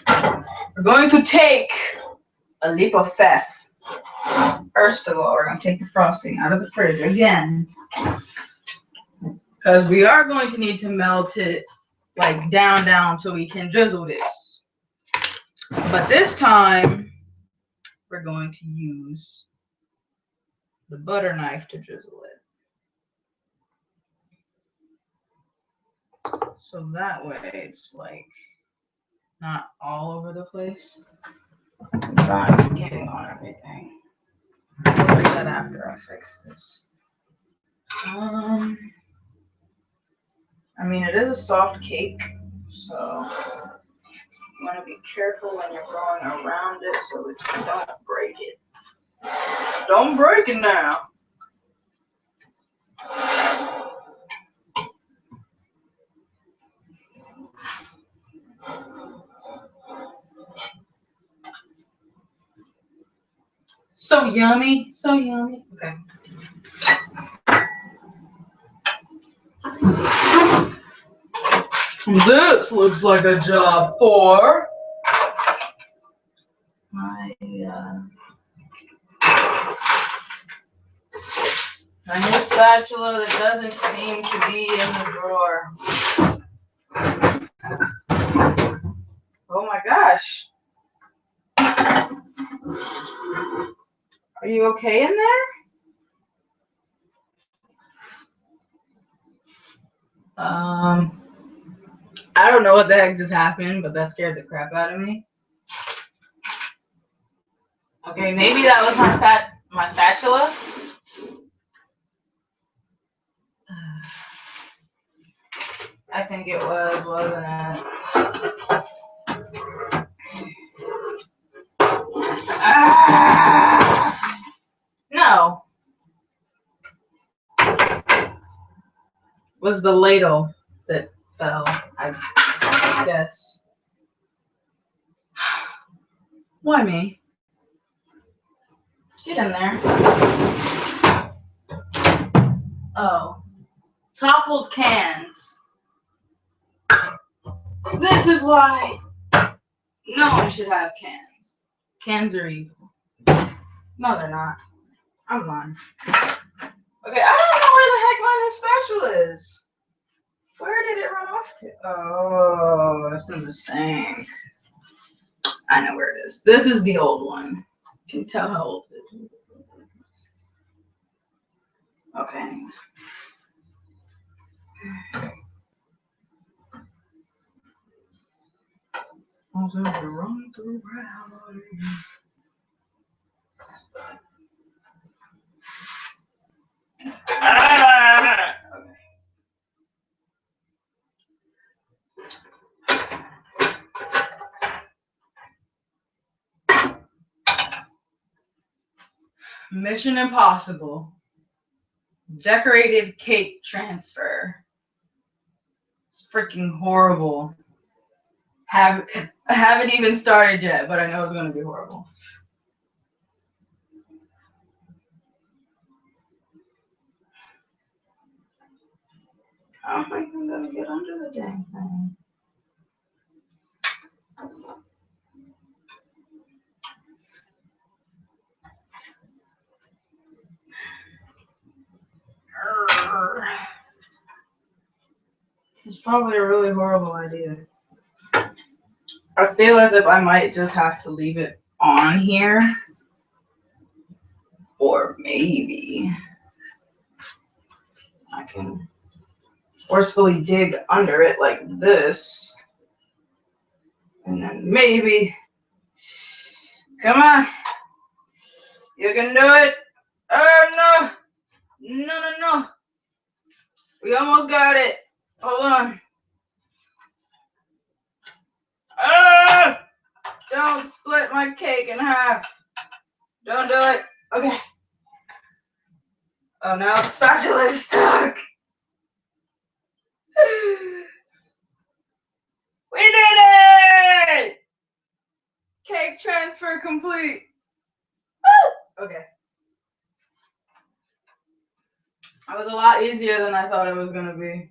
We're going to take a leap of faith. First of all, we're going to take the frosting out of the fridge again. Because we are going to need to melt it like down so we can drizzle this. But this time, we're going to use the butter knife to drizzle it. So that way it's like not all over the place. It's not getting on everything. I'll do that after I fix this. I mean, it is a soft cake, so you want to be careful when you're going around it so that you don't break it. Don't break it now. So yummy, so yummy. Okay. This looks like a job for my new spatula that doesn't seem to be in the drawer. Oh my gosh. Are you okay in there? I don't know what the heck just happened, but that scared the crap out of me. Okay, maybe that was my spatula. I think it was, wasn't it? No. Was the ladle that fell, I guess. Why me? Get in there. Oh. Toppled cans. This is why no one should have cans. Cans are evil. No, they're not. I'm lying. Okay, I don't know where the heck my new spatula is. Where did it run off to? Oh, it's in the sink. I know where it is. This is the old one. Can you tell how old it is? Okay. I'm gonna run through rally. Mission Impossible. Decorated cake transfer. It's freaking horrible. Haven't even started yet, but I know it's gonna be horrible. I don't think I'm gonna get under the dang thing. It's probably a really horrible idea. I feel as if I might just have to leave it on here. Or maybe I can forcefully dig under it like this. And then maybe, come on, you can do it. Oh no, no. We almost got it. Hold on. Don't split my cake in half. Don't do it. Okay. Oh no, the spatula is stuck. We did it! Cake transfer complete. Woo! Okay. That was a lot easier than I thought it was going to be.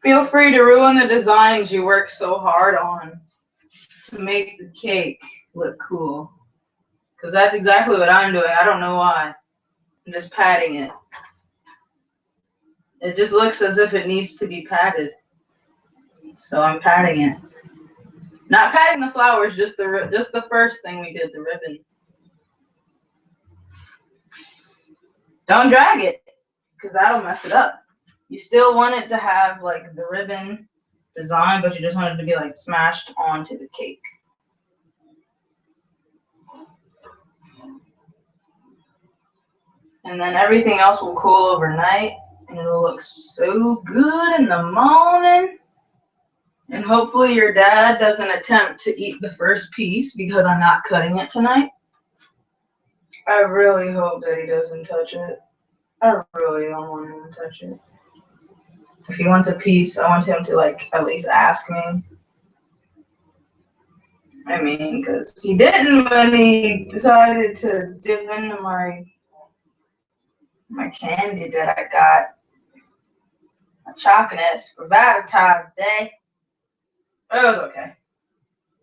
Feel free to ruin the designs you worked so hard on to make the cake look cool. Because that's exactly what I'm doing. I don't know why. I'm just patting it. It just looks as if it needs to be patted. So I'm patting it. Not patting the flowers, just the first thing we did, the ribbon. Don't drag it, because that'll mess it up. You still want it to have like the ribbon design, but you just want it to be like smashed onto the cake. And then everything else will cool overnight, and it'll look so good in the morning. And hopefully your dad doesn't attempt to eat the first piece because I'm not cutting it tonight. I really hope that he doesn't touch it. I really don't want him to touch it. If he wants a piece, I want him to like at least ask me. I mean, because he didn't when he decided to dip into my candy that I got. My chocolates for Valentine's Day. It was okay.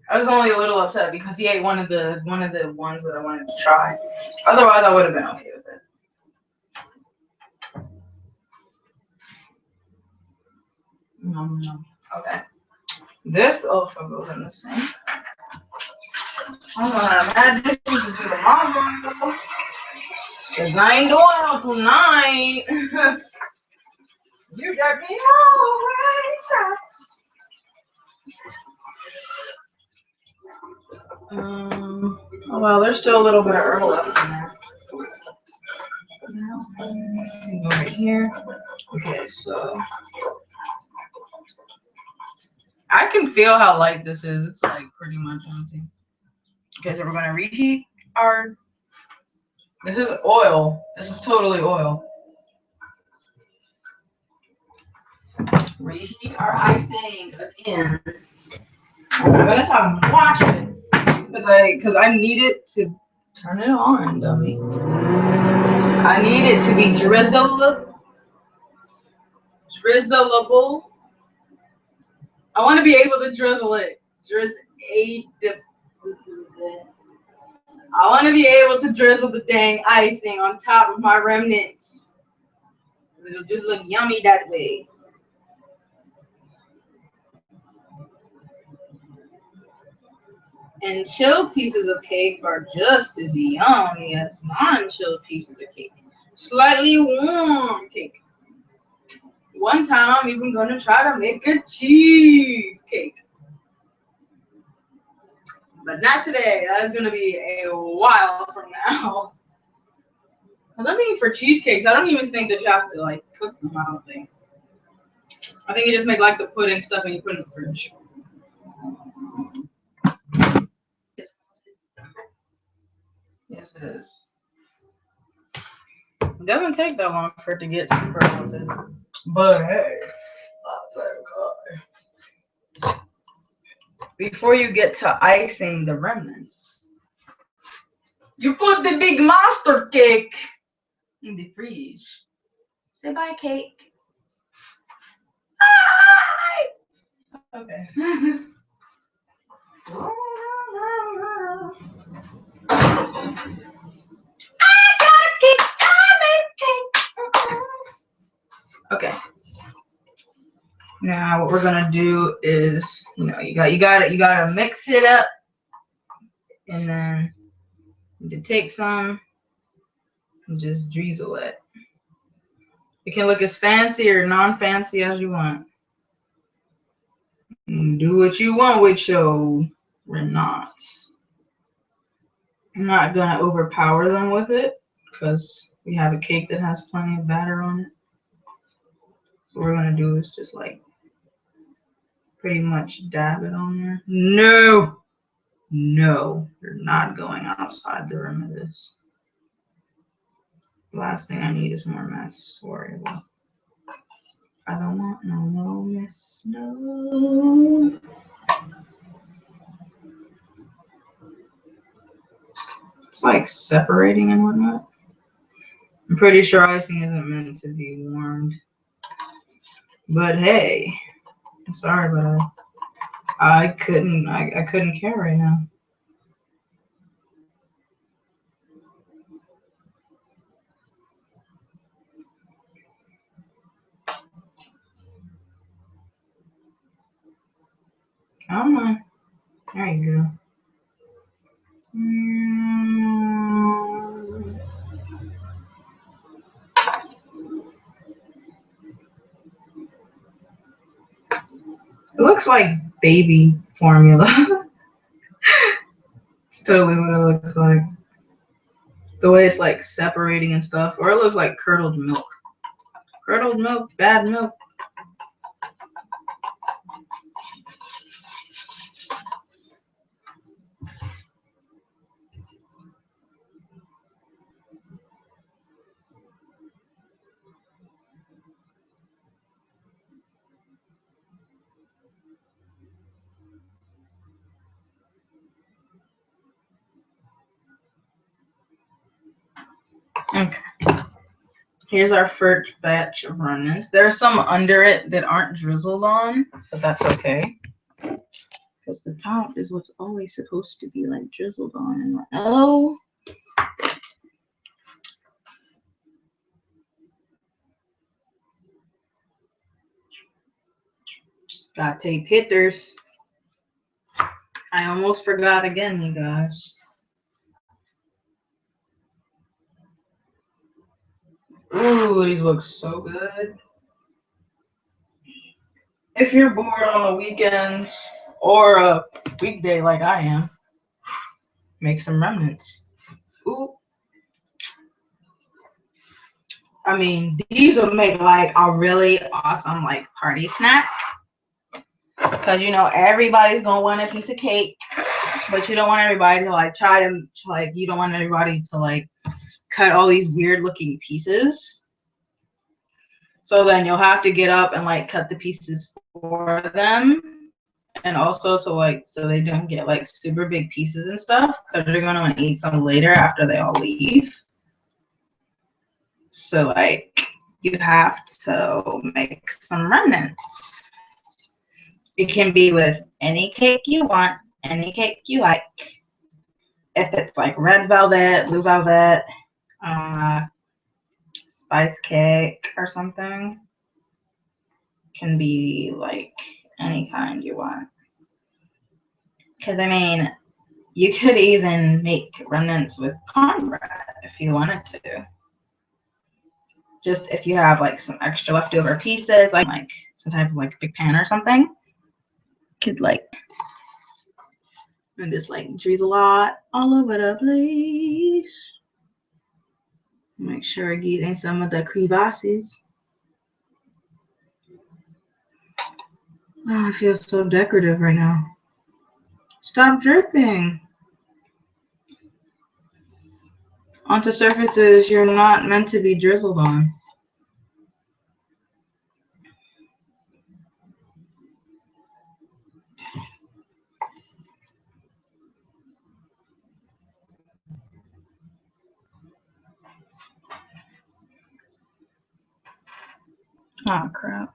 I was only a little upset because he ate one of the ones that I wanted to try. Otherwise, I would have been okay with it. Okay. This also goes in the sink. I'm gonna have mad dishes to do tomorrow. Because I ain't doing it tonight. You got me always. Oh well, there's still a little bit of herb left in there. Go right here. Okay, so I can feel how light this is. It's like pretty much empty. Okay, so we're gonna reheat our. This is oil. This is totally oil. Reheat our icing again. I'm gonna stop watching because I need it to turn it on, dummy. I need it to be drizzleable. I want to be able to drizzle it. I want to be able to drizzle the dang icing on top of my remnants. It'll just look yummy that way. And chilled pieces of cake are just as yummy as non-chilled pieces of cake. Slightly warm cake. One time I'm even going to try to make a cheesecake. But not today. That is going to be a while from now. Because I mean, for cheesecakes, I don't even think that you have to like cook them, I don't think. I think you just make like the pudding stuff and you put it in the fridge. Yes, it is. It doesn't take that long for it to get super melted. But hey, that's okay. Before you get to icing the remnants, you put the big monster cake in the fridge. Say bye, cake. Bye! Okay. Okay. Now what we're gonna do is, you gotta mix it up, and then you take some and just drizzle it. It can look as fancy or non-fancy as you want. Do what you want with your renats. I'm not gonna overpower them with it because we have a cake that has plenty of batter on it. So what we're gonna do is just like pretty much dab it on there. No, you're not going outside the rim of this. The last thing I need is more mess to worry about. I don't want no mess, no. It's like separating and whatnot. I'm pretty sure icing isn't meant to be warmed. But hey, I'm sorry, but I couldn't care right now. Come on. There you go. It looks like baby formula. It's totally what it looks like. The way it's like separating and stuff. Or it looks like curdled milk. Curdled milk, bad milk. Okay. Here's our first batch of remnants. There's some under it that aren't drizzled on, but that's okay. Because the top is what's always supposed to be like drizzled on. Oh. Gotta take pictures. I almost forgot again, you guys. Ooh, these look so good. If you're bored on the weekends or a weekday like I am, make some remnants. Ooh. I mean, these will make like a really awesome like party snack. Because you know everybody's gonna want a piece of cake, but you don't want everybody to like try to like you don't want everybody to like cut all these weird looking pieces. So then you'll have to get up and like cut the pieces for them. And also so they don't get like super big pieces and stuff because they're gonna want to eat some later after they all leave. So like you have to make some remnants. It can be with any cake you want, any cake you like. If it's like red velvet, blue velvet, spice cake or something, can be like any kind you want. Because I mean, you could even make remnants with cornbread if you wanted to. Just if you have like some extra leftover pieces, like some type of like big pan or something, could like and just like drizzle a lot all over the place. Make sure I get in some of the crevasses. Oh, I feel so decorative right now. Stop dripping onto surfaces you're not meant to be drizzled on. Oh crap.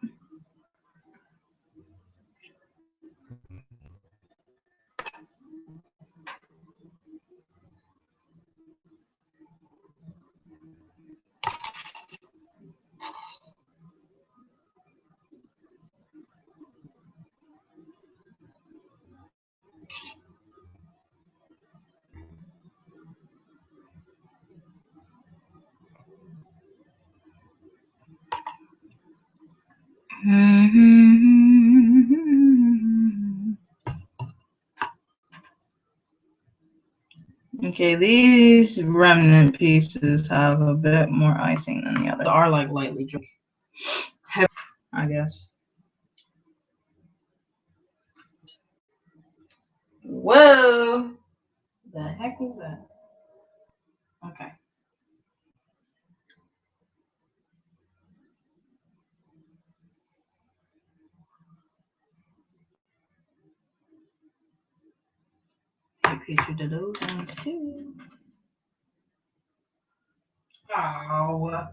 Okay, these remnant pieces have a bit more icing than the others. They are like lightly dripped, I guess. Whoa! The heck was that? Okay. Take picture of those ones too. Oh.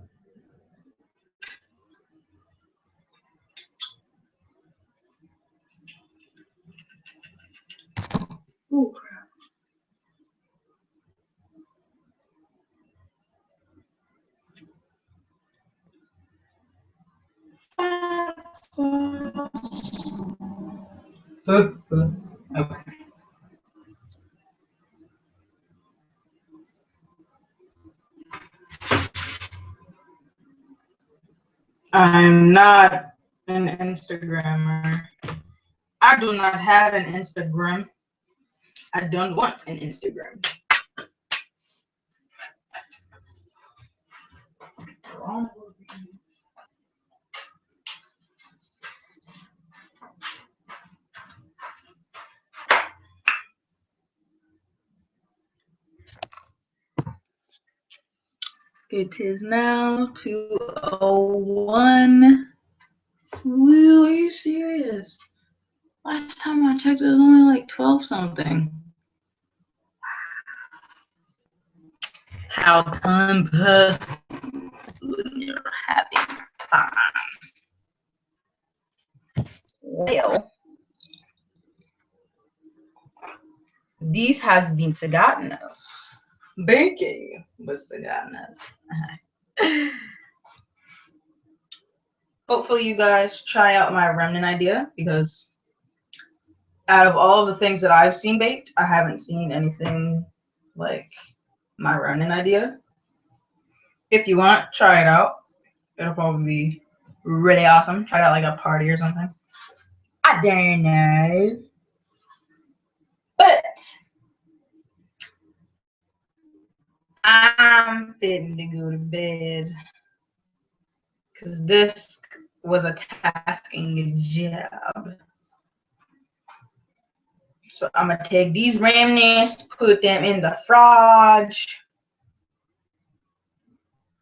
Oh crap. Okay. I'm not an Instagrammer. I do not have an Instagram. I don't want an Instagram. It is now 2:01. Woo, are you serious? Last time I checked, it was only like 12 something. How time passes when you're having fun. Well, this has been Sagattinis. Baking with Sagattinis. Hopefully you guys try out my remnant idea, because out of all of the things that I've seen baked, I haven't seen anything like my remnant idea. If you want, try it out. It'll probably be really awesome. Try it out like a party or something. I don't know. But I'm fitting to go to bed, because this was a tasking job. So I'm gonna take these remnants, put them in the fridge,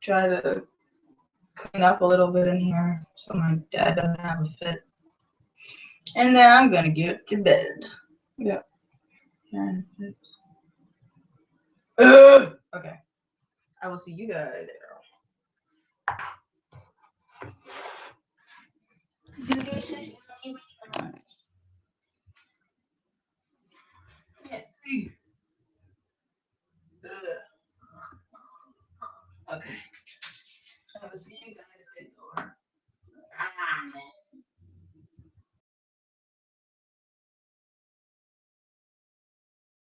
try to clean up a little bit in here so my dad doesn't have a fit, and then I'm gonna get to bed. Yep. Okay. I will see you guys later. Yes, Steve.